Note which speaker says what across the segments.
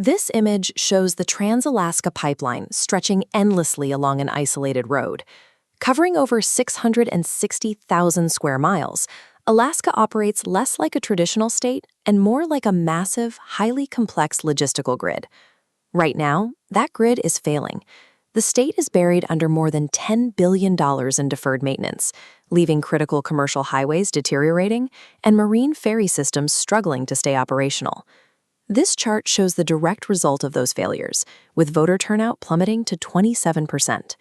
Speaker 1: This image shows the Trans-Alaska Pipeline stretching endlessly along an isolated road. Covering over 660,000 square miles, Alaska operates less like a traditional state and more like a massive, highly complex logistical grid. Right now, that grid is failing. The state is buried under more than $10 billion in deferred maintenance, leaving critical commercial highways deteriorating and marine ferry systems struggling to stay operational. This chart shows the direct result of those failures, with voter turnout plummeting to 27%.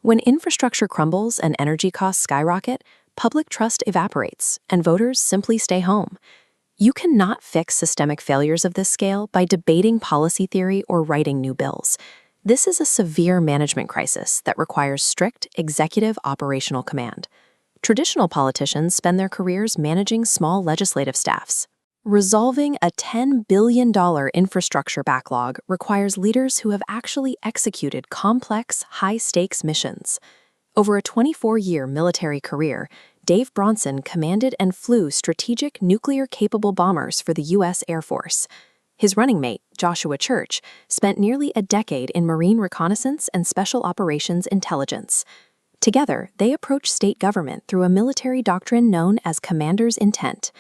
Speaker 1: When infrastructure crumbles and energy costs skyrocket, public trust evaporates, and voters simply stay home. You cannot fix systemic failures of this scale by debating policy theory or writing new bills. This is a severe management crisis that requires strict executive operational command. Traditional politicians spend their careers managing small legislative staffs. Resolving a $10 billion infrastructure backlog requires leaders who have actually executed complex, high-stakes missions. Over a 24-year military career, Dave Bronson commanded and flew strategic nuclear-capable bombers for the U.S. Air Force. His running mate, Joshua Church, spent nearly a decade in Marine reconnaissance and special operations intelligence. Together, they approach state government through a military doctrine known as commander's intent.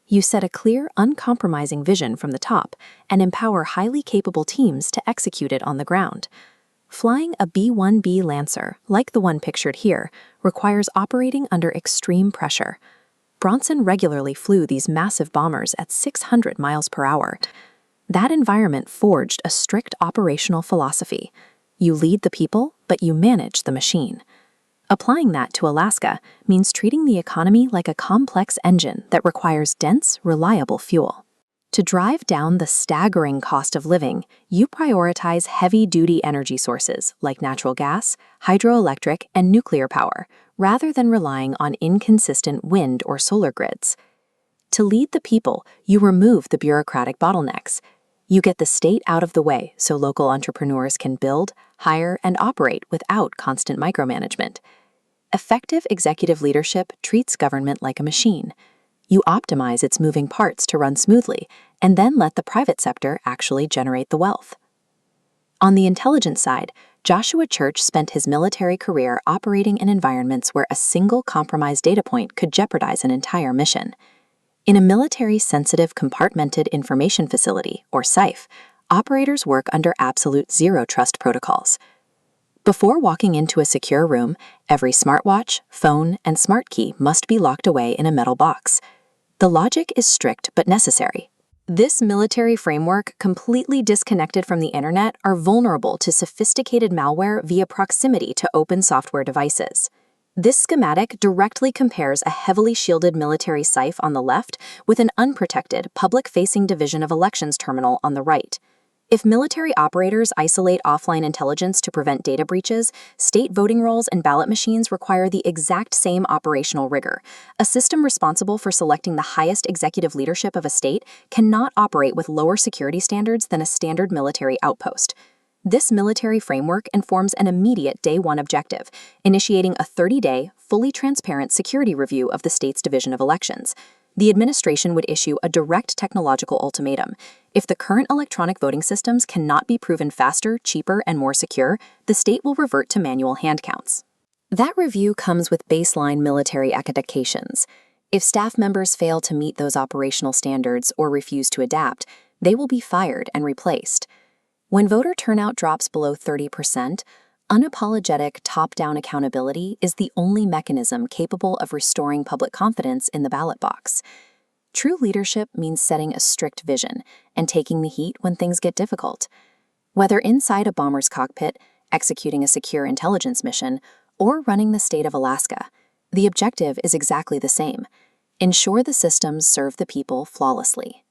Speaker 1: You set a clear, uncompromising vision from the top and empower highly capable teams to execute it on the ground. Flying a B-1B Lancer, like the one pictured here, requires operating under extreme pressure. Bronson regularly flew these massive bombers at 600 miles per hour. That environment forged a strict operational philosophy. You lead the people, but you manage the machine. Applying that to Alaska means treating the economy like a complex engine that requires dense, reliable fuel. To drive down the staggering cost of living, you prioritize heavy-duty energy sources like natural gas, hydroelectric, and nuclear power, rather than relying on inconsistent wind or solar grids. To lead the people, you remove the bureaucratic bottlenecks. You get the state out of the way so local entrepreneurs can build, hire, and operate without constant micromanagement. Effective executive leadership treats government like a machine. You optimize its moving parts to run smoothly, and then let the private sector actually generate the wealth. On the intelligence side, Joshua Church spent his military career operating in environments where a single compromised data point could jeopardize an entire mission. In a military-sensitive compartmented information facility, or SIFE, operators work under absolute zero-trust protocols. Before walking into a secure room, every smartwatch, phone, and smart key must be locked away in a metal box. The logic is strict but necessary. This military framework, completely disconnected from the internet, are vulnerable to sophisticated malware via proximity to open software devices. This schematic directly compares a heavily shielded military SIFE on the left with an unprotected, public-facing Division of Elections terminal on the right. If military operators isolate offline intelligence to prevent data breaches, state voting rolls and ballot machines require the exact same operational rigor. A system responsible for selecting the highest executive leadership of a state cannot operate with lower security standards than a standard military outpost. This military framework informs an immediate Day 1 objective, initiating a 30-day, fully transparent security review of the state's Division of Elections. The administration would issue a direct technological ultimatum. If the current electronic voting systems cannot be proven faster, cheaper, and more secure, the state will revert to manual hand counts. That review comes with baseline military expectations. If staff members fail to meet those operational standards or refuse to adapt, they will be fired and replaced. When voter turnout drops below 30%, unapologetic top-down accountability is the only mechanism capable of restoring public confidence in the ballot box. True leadership means setting a strict vision and taking the heat when things get difficult. Whether inside a bomber's cockpit, executing a secure intelligence mission, or running the state of Alaska, the objective is exactly the same: ensure the systems serve the people flawlessly.